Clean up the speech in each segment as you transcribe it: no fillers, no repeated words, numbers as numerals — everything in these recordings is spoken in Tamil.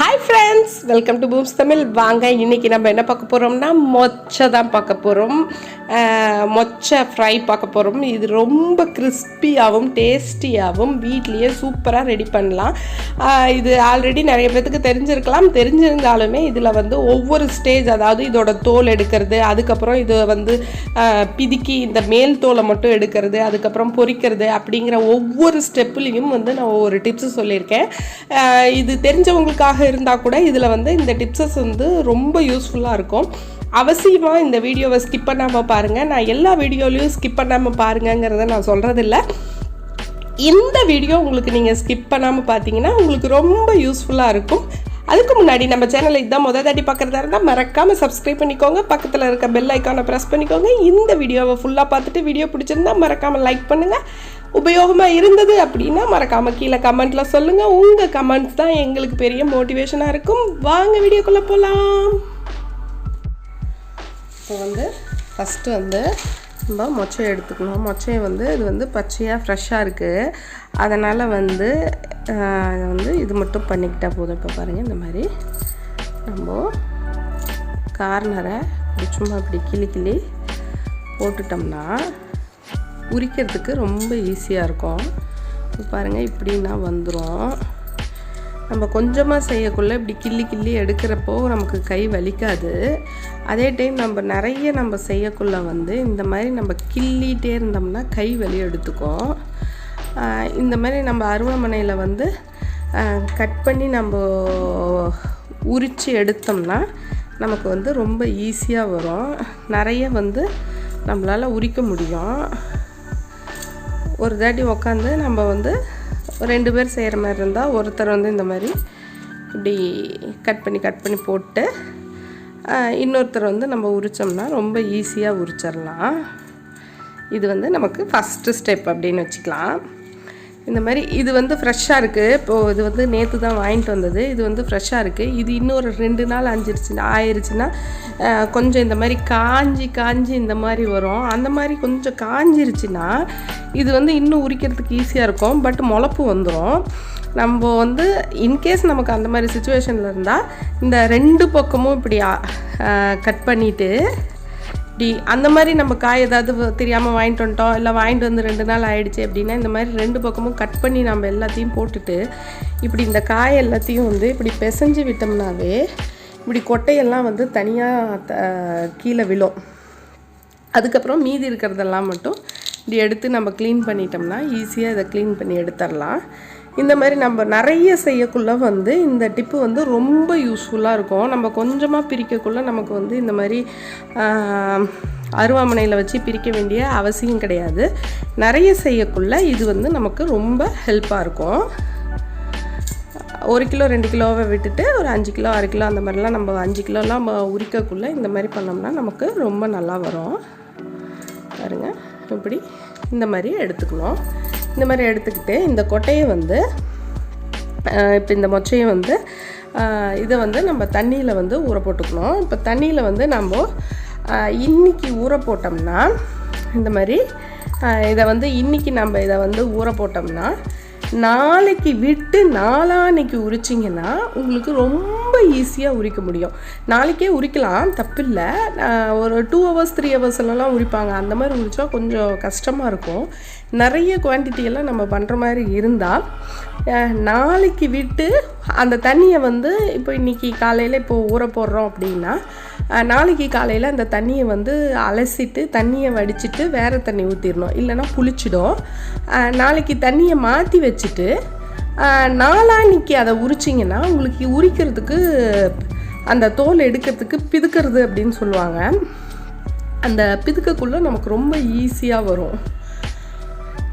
Hi friends, welcome to Booms Tamil. வாங்க இன்னைக்கு நம்ம என்ன பார்க்க போறோம்னா மொச்சை தான் பார்க்க போறோம். மொச்சை ஃப்ரை பார்க்க போறோம். இது ரொம்ப கிறிஸ்பியாவும் டேஸ்டியாவும் வீட்லயே சூப்பரா ரெடி பண்ணலாம். இது ஆல்ரெடி நிறைய பேருக்கு தெரிஞ்சிருக்கலாம். தெரிஞ்சிருந்தாலுமே இதில் வந்து ஒவ்வொரு ஸ்டேஜ், அதாவது இதோட தோல் எடுக்கிறது, அதுக்கப்புறம் இது வந்து பிதுக்கி இந்த மேல் தோலை மட்டும் எடுக்கிறது, அதுக்கப்புறம் பொரிக்கிறது அப்படிங்கிற ஒவ்வொரு ஸ்டெப்லேயும் வந்து நான் ஒரு டிப்ஸ் சொல்லியிருக்கேன். இது தெரிஞ்சவங்களுக்காக இருந்தால் கூட இதில் வந்து இந்த டிப்ஸஸ் வந்து ரொம்ப யூஸ்ஃபுல்லாக இருக்கும். அவசியமாக இந்த வீடியோவை ஸ்கிப் பண்ணாமல் பாருங்கள். நான் எல்லா வீடியோலையும் ஸ்கிப் பண்ணாமல் பாருங்கங்கிறத நான் சொல்கிறதில்ல. இந்த வீடியோ உங்களுக்கு நீங்கள் ஸ்கிப் பண்ணாமல் பார்த்தீங்கன்னா உங்களுக்கு ரொம்ப யூஸ்ஃபுல்லாக இருக்கும். அதுக்கு முன்னாடி நம்ம சேனலை இதான் தாட்டி பார்க்குறதா இருந்தால் மறக்காமல் சப்ஸ்கிரைப் பண்ணிக்கோங்க. பக்கத்தில் இருக்க பெல் ஐக்கானை ப்ரெஸ் பண்ணிக்கோங்க. இந்த வீடியோவை ஃபுல்லாக பார்த்துட்டு வீடியோ பிடிச்சிருந்தா மறக்காமல் லைக் பண்ணுங்கள். உபயோகமாக இருந்தது அப்படின்னா மறக்காமல் கீழே கமெண்ட்டில் சொல்லுங்கள். உங்கள் கமெண்ட்ஸ் தான் எங்களுக்கு பெரிய மோட்டிவேஷனாக இருக்கும். வாங்க வீடியோக்குள்ளே போகலாம். இப்போ வந்து ஃபஸ்ட்டு வந்து நம்ம மொச்சையை எடுத்துக்கணும். மொச்சையை வந்து இது வந்து பச்சையாக ஃப்ரெஷ்ஷாக இருக்குது, அதனால் வந்து இது மட்டும் பண்ணிக்கிட்டால் போதும். இப்போ பாருங்கள், இந்த மாதிரி நம்ம கார்னரை சும்மா இப்படி கிளி போட்டுட்டோம்னா உரிக்கிறதுக்கு ரொம்ப ஈஸியாக இருக்கும். இப்போ பாருங்கள், இப்படின்னா வந்துடும். நம்ம கொஞ்சமாக செய்யக்குள்ளே இப்படி கிள்ளி எடுக்கிறப்போ நமக்கு கை வலிக்காது. அதே டைம் நம்ம செய்யக்குள்ளே வந்து இந்த மாதிரி நம்ம கிள்ளிகிட்டே இருந்தோம்னா கை வலி எடுத்துக்கும். இந்த மாதிரி நம்ம அருவாமனையில் வந்து கட் பண்ணி நம்ம உரித்து எடுத்தோம்னா நமக்கு வந்து ரொம்ப ஈஸியாக வரும். நிறைய வந்து நம்மளால் உரிக்க முடியும். ஒரு தாட்டி உக்காந்து நம்ம வந்து 2 பேர் செய்கிற மாதிரி இருந்தால் ஒருத்தர் வந்து இந்த மாதிரி இப்படி கட் பண்ணி போட்டு இன்னொருத்தர் வந்து நம்ம உரித்தோம்னா ரொம்ப ஈஸியாக உரிச்சிடலாம். இது வந்து நமக்கு ஃபஸ்ட்டு ஸ்டெப் அப்படின்னு வச்சுக்கலாம். இந்த மாதிரி இது வந்து ஃப்ரெஷ்ஷாக இருக்குது. இப்போது இது வந்து நேற்று தான் வாங்கிட்டு வந்தது. இது வந்து ஃப்ரெஷ்ஷாக இருக்குது. இது இன்னொரு 2 நாள் ஆயிருச்சுன்னா கொஞ்சம் இந்த மாதிரி காஞ்சி இந்த மாதிரி வரும். அந்த மாதிரி கொஞ்சம் காஞ்சிருச்சுன்னா இது வந்து இன்னும் உரிக்கிறதுக்கு ஈஸியாக இருக்கும். பட் முளப்பு வந்துடும். நம்ம வந்து இன்கேஸ் நமக்கு அந்த மாதிரி சுச்சுவேஷனில் இருந்தால் இந்த 2 பக்கமும் இப்படி கட் பண்ணிவிட்டு இப்படி அந்த மாதிரி நம்ம காய் ஏதாவது தெரியாமல் வாங்கிட்டு வந்துட்டோம், இல்லை வாங்கிட்டு வந்து 2 நாள் ஆகிடுச்சு அப்படின்னா இந்த மாதிரி 2 பக்கமும் கட் பண்ணி நம்ம எல்லாத்தையும் போட்டுட்டு இப்படி இந்த காய் எல்லாத்தையும் வந்து இப்படி பிசைஞ்சு விட்டோம்னாவே இப்படி கொட்டையெல்லாம் வந்து தனியாக கீழே விழும். அதுக்கப்புறம் மீதி இருக்கிறதெல்லாம் மட்டும் இப்படி எடுத்து நம்ம க்ளீன் பண்ணிட்டோம்னா ஈஸியாக இதை க்ளீன் பண்ணி எடுத்துடலாம். இந்த மாதிரி நம்ம நிறைய செய்யக்குள்ளே வந்து இந்த டிப்பு வந்து ரொம்ப யூஸ்ஃபுல்லாக இருக்கும். நம்ம கொஞ்சமாக பிரிக்கக்குள்ளே நமக்கு வந்து இந்த மாதிரி அருவாமனையில் வச்சு பிரிக்க வேண்டிய அவசியம் கிடையாது. நிறைய செய்யக்குள்ளே இது வந்து நமக்கு ரொம்ப ஹெல்ப்பாக இருக்கும். 1 கிலோ 2 கிலோவை விட்டுட்டு ஒரு 5 கிலோ 6 கிலோ அந்த மாதிரிலாம் நம்ம 5 கிலோலாம் உரிக்கக்குள்ளே இந்த மாதிரி பண்ணோம்னா நமக்கு ரொம்ப நல்லா வரும். பாருங்கள், இப்படி இந்த மாதிரி எடுத்துக்கணும். இந்த மாதிரி எடுத்துக்கிட்டு இந்த கொட்டையை வந்து இப்போ இந்த மொச்சையை வந்து இதை வந்து நம்ம தண்ணியில் வந்து ஊற போட்டுக்கணும். இப்போ தண்ணியில் வந்து நம்ம இன்றைக்கி ஊற போட்டோம்னா இந்த மாதிரி இதை வந்து இன்றைக்கி நம்ம இதை வந்து ஊற போட்டோம்னா நாளைக்கு விட்டு நாளான்னைக்கு உரிச்சிங்கன்னா உங்களுக்கு ரொம்ப ஈஸியாக உரிக்க முடியும். நாளைக்கே உரிக்கலாம், தப்பில்லை. ஒரு 2 hours 3 hours உரிப்பாங்க. அந்த மாதிரி உரிச்சா கொஞ்சம் கஷ்டமாக இருக்கும். நிறைய குவான்டிட்டியெல்லாம் நம்ம பண்ணுற மாதிரி இருந்தால் நாளைக்கு விட்டு அந்த தண்ணியை வந்து இப்போ இன்றைக்கி காலையில் இப்போ ஊற போடுறோம் அப்படின்னா நாளைக்கு காலையில் அந்த தண்ணியை வந்து அலசிட்டு தண்ணியை வடிச்சிட்டு வேறு தண்ணி ஊற்றிடணும், இல்லைன்னா புளிச்சிடும். நாளைக்கு தண்ணியை மாற்றி வச்சுட்டு நாளான்னைக்கு அதை உரிச்சிங்கன்னா உங்களுக்கு உரிக்கிறதுக்கு அந்த தோல் எடுக்கிறதுக்கு பிதுக்கிறது அப்படின்னு சொல்லுவாங்க. அந்த பிதுக்கக்குள்ளே நமக்கு ரொம்ப ஈஸியாக வரும்.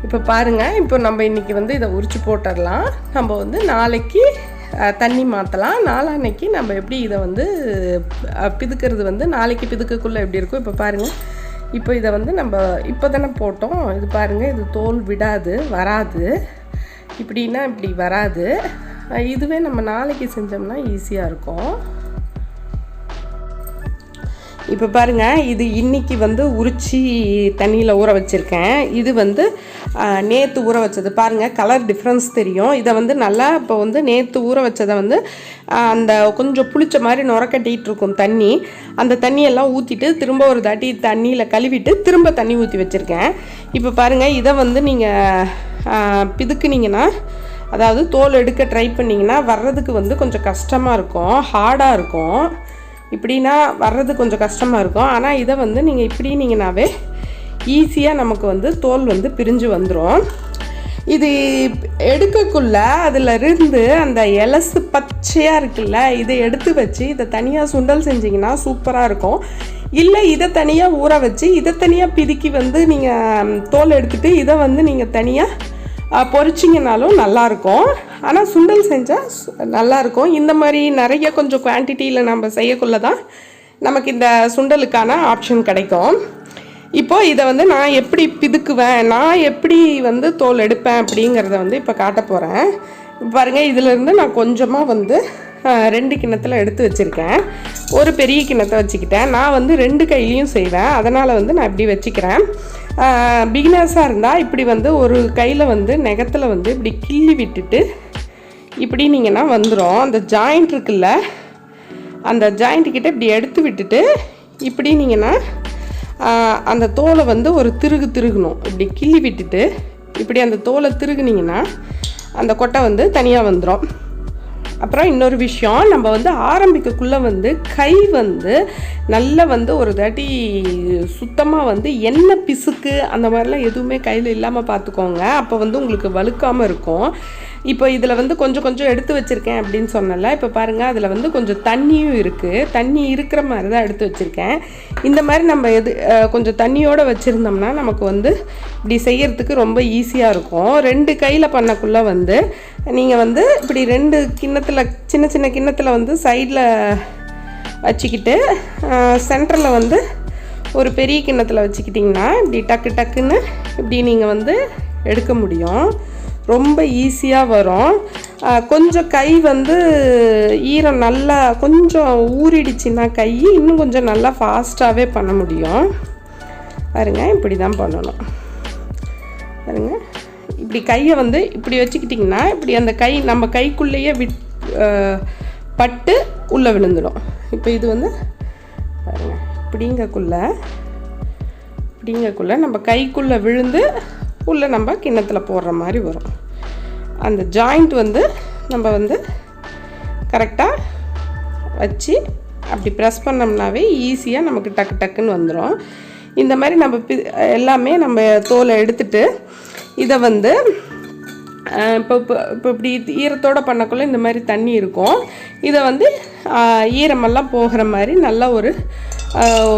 இப்போ பாருங்கள், இப்போ நம்ம இன்றைக்கி வந்து இதை உரித்து போட்டுடலாம். நம்ம வந்து நாளைக்கு தண்ணி மாற்றலாம். நாளான்னைக்கு நம்ம எப்படி இதை வந்து பிதுக்கிறது வந்து நாளைக்கு பிதுக்கக்குள்ளே எப்படி இருக்கும். இப்போ பாருங்கள், இப்போ இதை வந்து நம்ம இப்போ தானே போட்டோம். இது பாருங்கள், இது தோல் வராது. இப்படின்னா இப்படி வராது. இதுவே நம்ம நாளைக்கு செஞ்சோம்னா ஈஸியாக இருக்கும். இப்போ பாருங்கள், இது இன்றைக்கி வந்து உரிச்சி தண்ணியில் ஊற வச்சுருக்கேன். இது வந்து நேற்று ஊற வச்சது. பாருங்கள், கலர் டிஃப்ரென்ஸ் தெரியும். இதை வந்து நல்லா இப்போ வந்து நேற்று ஊற வச்சதை வந்து அந்த கொஞ்சம் புளிச்ச மாதிரி நுரக்கட்டிகிட்டு இருக்கும் தண்ணி. அந்த தண்ணியெல்லாம் ஊற்றிட்டு திரும்ப ஒரு தாட்டி தண்ணியில் கழுவிட்டு திரும்ப தண்ணி ஊற்றி வச்சுருக்கேன். இப்போ பாருங்கள், இதை வந்து நீங்கள் பிதுக்குனீங்கன்னா, அதாவது தோல் எடுக்க ட்ரை பண்ணிங்கன்னா வர்றதுக்கு வந்து கொஞ்சம் கஷ்டமாக இருக்கும், ஹார்டாக இருக்கும். இப்படின்னா வர்றது கொஞ்சம் கஷ்டமாக இருக்கும். ஆனால் இதை வந்து நீங்கள் இப்படினீங்கனாவே ஈஸியாக நமக்கு வந்து தோல் வந்து பிரிஞ்சு வந்துடும். இது எடுக்கக்குள்ள அதில் இருந்து அந்த எலசு பச்சையாக இருக்குல்ல, இதை எடுத்து வச்சு இதை தனியாக சுண்டல் செஞ்சிங்கன்னா சூப்பராக இருக்கும். இல்லை இதை தனியாக ஊற வச்சு இதை தனியாக பிதுக்கி வந்து நீங்கள் தோல் எடுத்துகிட்டு இதை வந்து நீங்கள் தனியாக பொரிச்சிங்கனாலும் நல்லாயிருக்கும். ஆனால் சுண்டல் செஞ்சால் நல்லாயிருக்கும். இந்த மாதிரி நிறைய கொஞ்சம் குவான்டிட்டியில் நம்ம செய்யக்குள்ள தான் நமக்கு இந்த சுண்டலுக்கான ஆப்ஷன் கிடைக்கும். இப்போது இதை வந்து நான் எப்படி பிதுக்குவேன், நான் எப்படி வந்து தோல் எடுப்பேன் அப்படிங்கிறத வந்து இப்போ காட்ட போகிறேன். பாருங்கள், இதிலேருந்து நான் கொஞ்சமாக வந்து 2 கிண்ணத்தில் எடுத்து வச்சுருக்கேன். ஒரு பெரிய கிண்ணத்தை வச்சுக்கிட்டேன். நான் வந்து 2 கையிலையும் செய்வேன், அதனால் வந்து நான் இப்படி வச்சுக்கிறேன். பிகினர்ஸாக இருந்தால் இப்படி வந்து ஒரு கையில் வந்து நெகத்தில் வந்து இப்படி கிள்ளி விட்டுட்டு இப்படினீங்கன்னா வந்துடும். அந்த ஜாயிண்ட் இருக்குல்ல, அந்த ஜாயிண்ட்டுக்கிட்ட இப்படி எடுத்து விட்டுட்டு இப்படினீங்கன்னா அந்த தோலை வந்து ஒரு திருகணும். இப்படி கிள்ளி விட்டுட்டு இப்படி அந்த தோலை திருகுனிங்கன்னா அந்த கொட்டை வந்து தனியாக வந்துடும். அப்புறம் இன்னொரு விஷயம், நம்ம வந்து ஆரம்பிக்கக்குள்ளே வந்து கை வந்து நல்லா வந்து ஒரு தாட்டி சுத்தமாக வந்து எண்ணெய் பிசுக்கு அந்த மாதிரிலாம் எதுவுமே கையில் இல்லாமல் பார்த்துக்கோங்க. அப்போ வந்து உங்களுக்கு வழுக்காமல் இருக்கும். இப்போ இதில் வந்து கொஞ்சம் எடுத்து வச்சுருக்கேன் அப்படின்னு சொன்னல. இப்போ பாருங்கள், அதில் வந்து கொஞ்சம் தண்ணியும் இருக்குது. தண்ணி இருக்கிற மாதிரி தான் எடுத்து வச்சுருக்கேன். இந்த மாதிரி நம்ம கொஞ்சம் தண்ணியோடு வச்சுருந்தோம்னா நமக்கு வந்து இப்படி செய்கிறதுக்கு ரொம்ப ஈஸியாக இருக்கும். 2 கையில் பண்ணக்குள்ளே வந்து நீங்கள் வந்து இப்படி 2 கிண்ணத்தில் சின்ன கிண்ணத்தில் வந்து சைடில் வச்சுக்கிட்டு சென்டரில் வந்து ஒரு பெரிய கிண்ணத்தில் வச்சுக்கிட்டிங்கன்னா இப்படி டக்குன்னு இப்படி நீங்கள் வந்து எடுக்க முடியும். ரொம்ப ஈஸியாக வரும். கொஞ்சம் கை வந்து ஈரம் நல்லா கொஞ்சம் ஊறிடுச்சுன்னா கை இன்னும் கொஞ்சம் நல்லா ஃபாஸ்ட்டாகவே பண்ண முடியும். பாருங்க, இப்படி தான் பண்ணணும். பாருங்க, இப்படி கையை வந்து இப்படி வச்சுக்கிட்டிங்கன்னா இப்படி அந்த கை நம்ம கைக்குள்ளேயே பட்டு உள்ளே விழுந்துடும். இப்போ இது வந்து பாருங்கள், இப்படிங்கக்குள்ளே நம்ம கைக்குள்ளே விழுந்து உள்ளே நம்ம கிண்ணத்தில் போடுற மாதிரி வரும். அந்த ஜாயிண்ட் வந்து நம்ம வந்து கரெக்டாக வச்சு அப்படி ப்ரெஸ் பண்ணோம்னாவே ஈஸியாக நமக்கு டக்குன்னு வந்துடும். இந்த மாதிரி நம்ம எல்லாமே நம்ம தோலை எடுத்துட்டு இதை வந்து இப்போ இப்படி ஈரத்தோடு பண்ணக்குள்ளே இந்த மாதிரி தண்ணி இருக்கும். இதை வந்து ஈரமெல்லாம் போகிற மாதிரி நல்லா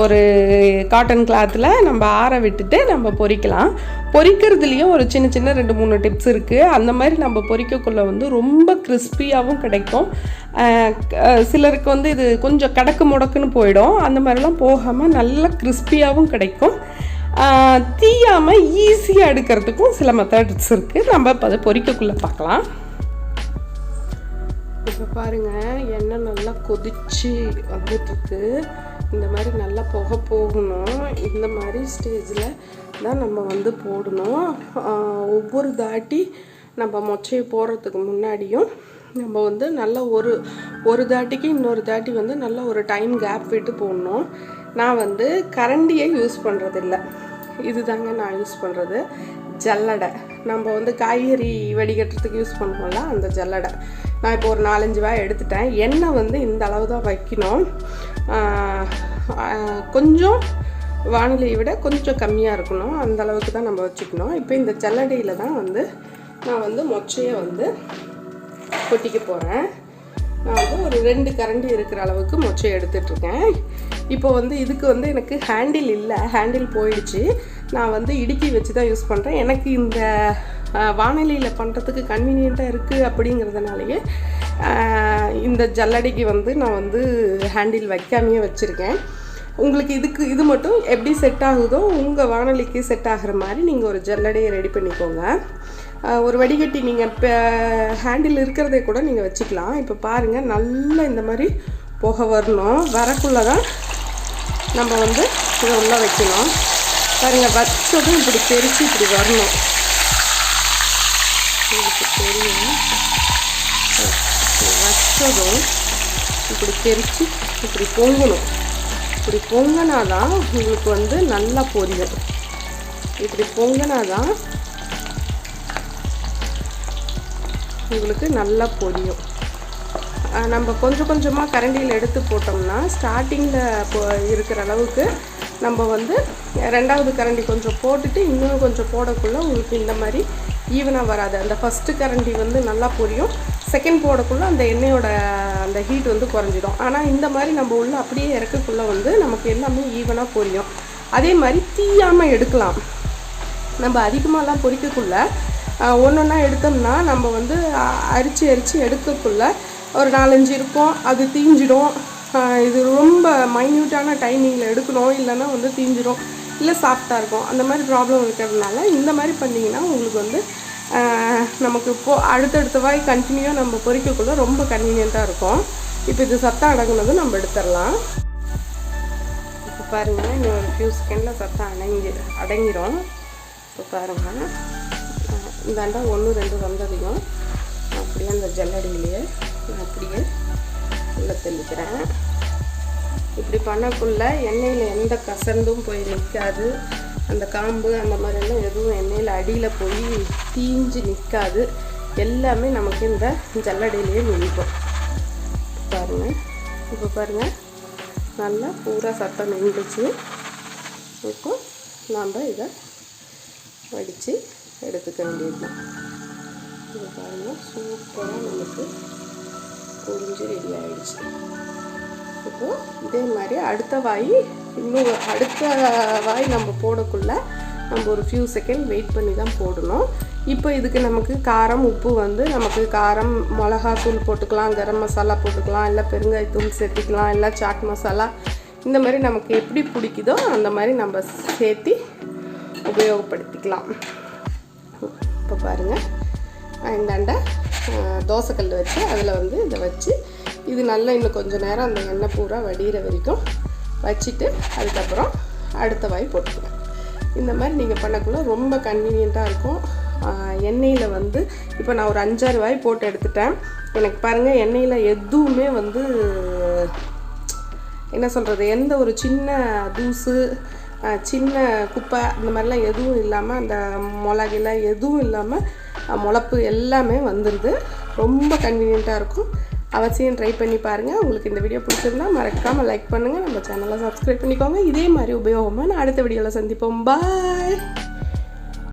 ஒரு காட்டன் கிளாத்தில் நம்ம ஆற விட்டுட்டு நம்ம பொரிக்கலாம். பொரிக்கிறதுலேயும் ஒரு சின்ன 2-3 டிப்ஸ் இருக்குது. அந்த மாதிரி நம்ம பொரிக்கக்குள்ளே வந்து ரொம்ப கிறிஸ்பியாகவும் கிடைக்கும். சிலருக்கு வந்து இது கொஞ்சம் கடக்கு முடக்குன்னு போயிடும். அந்த மாதிரிலாம் போகாமல் நல்லா கிறிஸ்பியாகவும் கிடைக்கும். தீயாமல் ஈஸியாக எடுக்கிறதுக்கும் சில மெத்தட்ஸ் இருக்குது. நம்ம இப்போ அதை பொரிக்கக்குள்ளே பார்க்கலாம். இப்போ பாருங்கள், எண்ணெய் நல்லா கொதிச்சு வந்துட்டுருக்கு. இந்த மாதிரி நல்லா புகை போகணும். இந்த மாதிரி ஸ்டேஜில் தான் நம்ம வந்து போடணும். ஒவ்வொரு தாட்டி நம்ம மொச்சையை போடுறதுக்கு முன்னாடியும் நம்ம வந்து நல்லா ஒரு தாட்டிக்கு இன்னொரு தாட்டி வந்து நல்லா ஒரு டைம் கேப் விட்டு போடணும். நான் வந்து கரண்டியை யூஸ் பண்ணுறதில்ல. இது தாங்க நான் யூஸ் பண்ணுறது ஜல்லடை. நம்ம வந்து காய்கறி வடிகட்டுறதுக்கு யூஸ் பண்ணுவோம்ல, அந்த ஜல்லடை. நான் இப்போ ஒரு 4-5 வாய் எடுத்துட்டேன். எண்ணெய் வந்து இந்த அளவு தான் வைக்கணும். கொஞ்சம் வானிலையை விட கொஞ்சம் கம்மியாக இருக்கணும். அந்த அளவுக்கு தான் நம்ம வச்சுக்கணும். இப்போ இந்த ஜல்லடையில் தான் வந்து நான் வந்து மொச்சையை வந்து கொட்டிக்க போகிறேன். நான் வந்து ஒரு 2 கரண்டி இருக்கிற அளவுக்கு மொச்சை எடுத்துகிட்ருக்கேன். இப்போ வந்து இதுக்கு வந்து எனக்கு ஹேண்டில் இல்லை, ஹேண்டில் போயிடுச்சு. நான் வந்து இடுக்கி வச்சு தான் யூஸ் பண்ணுறேன். எனக்கு இந்த வானிலையில் பண்ணுறதுக்கு கன்வீனியண்ட்டாக இருக்குது அப்படிங்கிறதுனாலேயே இந்த ஜல்லடைக்கு வந்து நான் வந்து ஹேண்டில் வைக்காமையே வச்சுருக்கேன். உங்களுக்கு இது மட்டும் எப்படி செட் ஆகுதோ உங்கள் வானிலைக்கு செட் ஆகிற மாதிரி நீங்கள் ஒரு ஜல்லடையை ரெடி பண்ணிக்கோங்க. ஒரு வடிகட்டி நீங்கள் இப்போ ஹேண்டில் இருக்கிறதே கூட நீங்கள் வச்சுக்கலாம். இப்போ பாருங்கள், நல்லா இந்த மாதிரி புகை வரணும். வரக்குள்ளே தான் நம்ம வந்து இதை உள்ளே வைக்கணும். பாருங்கள், வச்சதும் இப்படி தெரிச்சு இப்படி வரணும். உங்களுக்கு தெரியும், வச்சதும் இப்படி தெரிச்சு இப்படி பொங்கணும். இப்படி பொங்கினாதான் உங்களுக்கு வந்து நல்லா பொரியும். இப்படி பொங்கினாதான் உங்களுக்கு நல்லா பொரியும். நம்ம கொஞ்சம் கொஞ்சமாக கரண்டியில் எடுத்து போட்டோம்னா ஸ்டார்டிங்கில் இருக்கிற அளவுக்கு நம்ம வந்து 2வது கரண்டி கொஞ்சம் போட்டுட்டு இன்னும் கொஞ்சம் போடக்குள்ளே உங்களுக்கு இந்த மாதிரி ஈவனாக வராது. அந்த ஃபஸ்ட்டு கரண்டி வந்து நல்லா பொரியும், செகண்ட் போடக்குள்ளே அந்த எண்ணெயோட அந்த ஹீட் வந்து குறைஞ்சிடும். ஆனால் இந்த மாதிரி நம்ம உள்ள அப்படியே இறக்கக்குள்ளே வந்து நமக்கு எல்லாமே ஈவனாக பொரியும். அதே மாதிரி தீயாமல் எடுக்கலாம். நம்ம அதிகமாகலாம் பொரிக்கக்குள்ள ஒன்று ஒன்றா எடுத்தோம்னா நம்ம வந்து அரிச்சு எடுக்கக்குள்ள ஒரு 4-5 இருக்கும், அது தீஞ்சிடும். இது ரொம்ப மைன்யூட்டான டைமிங்கில் எடுக்கணும், இல்லைன்னா வந்து தீஞ்சிடும், இல்லை சாஃப்டாக இருக்கும். அந்த மாதிரி ப்ராப்ளம் இருக்கிறதுனால இந்த மாதிரி பண்ணிங்கன்னா உங்களுக்கு வந்து நமக்கு அடுத்தடுத்த வாய் கண்டினியூவாக நம்ம பொரிக்கக்குள்ள ரொம்ப கன்வீனியண்ட்டாக இருக்கும். இப்போ இது சத்தம் அடங்குனதும் நம்ம எடுத்துடலாம். இப்போ பாருங்கள், இன்னும் ஒரு ஃபியூ செகண்டில் சத்தம் அடங்கிடும். இப்போ பாருங்கள், இந்தாண்டா 1-2 வந்ததையும் அப்படியே அந்த ஜல்லடியிலேயே நான் அப்படியே உள்ளே தெளிக்கிறேன். இப்படி பண்ணக்குள்ள எண்ணெயில் எந்த கசந்தும் போய் நிற்காது. அந்த காம்பு அந்த மாதிரியெல்லாம் எதுவும் எண்ணெயில் அடியில் போய் தீஞ்சு நிற்காது. எல்லாமே நமக்கு இந்த ஜல்லடியிலேயே நிற்கும். பாருங்கள், இப்போ பாருங்கள், நல்லா பூரா சத்தம் நின்றுச்சு. இப்போ நாம் இதை வடித்து எடுத்துக்க வேண்டியது தான். இது பாருங்கள், சூப்பராக நமக்கு பொரிஞ்சு ரெடி ஆகிடுச்சு. இப்போது இதே மாதிரி அடுத்த வாய் நம்ம போடக்குள்ள நம்ம ஒரு ஃபியூ செகண்ட் வெயிட் பண்ணி தான் போடணும். இப்போ இதுக்கு நமக்கு காரம், உப்பு வந்து நமக்கு காரம் மிளகாத்தூள் போட்டுக்கலாம், கரம் மசாலா போட்டுக்கலாம், இல்லை பெருங்காயத்தூள் சேர்த்திக்கலாம், இல்லை சாட் மசாலா, இந்த மாதிரி நமக்கு எப்படி பிடிக்குதோ அந்த மாதிரி நம்ம சேர்த்து உபயோகப்படுத்திக்கலாம். இப்போ பாருங்கள், இந்தாண்ட தோசைக்கல் வச்சு அதில் வந்து இதை வச்சு இது நல்லா இன்னும் கொஞ்சம் நேரம் அந்த எண்ணெய் பூரா வடிகிற வரைக்கும் வச்சுட்டு அதுக்கப்புறம் அடுத்த வாய் போட்டுக்குவேன். இந்த மாதிரி நீங்கள் பண்ணக்குள்ள ரொம்ப கன்வீனியண்ட்டாக இருக்கும். எண்ணெயில் வந்து இப்போ நான் ஒரு 5-6 வாய் போட்டு எடுத்துட்டேன். எனக்கு பாருங்கள், எண்ணெயில் எதுவுமே வந்து என்ன சொல்கிறது, எந்த ஒரு சின்ன தூசு சின்ன குப்பை அந்த மாதிரிலாம் எதுவும் இல்லாமல், அந்த மிளகில எதுவும் இல்லாமல் முளப்பு எல்லாமே வந்துடுது. ரொம்ப கன்வீனியண்ட்டாக இருக்கும். அவசியம் ட்ரை பண்ணி பாருங்கள். உங்களுக்கு இந்த வீடியோ பிடிச்சிருந்தா மறக்காமல் லைக் பண்ணுங்கள், நம்ம சேனலை சப்ஸ்கிரைப் பண்ணிக்கோங்க. இதே மாதிரி உபயோகமாக நான் அடுத்த வீடியோவில் சந்திப்போம். பாய்.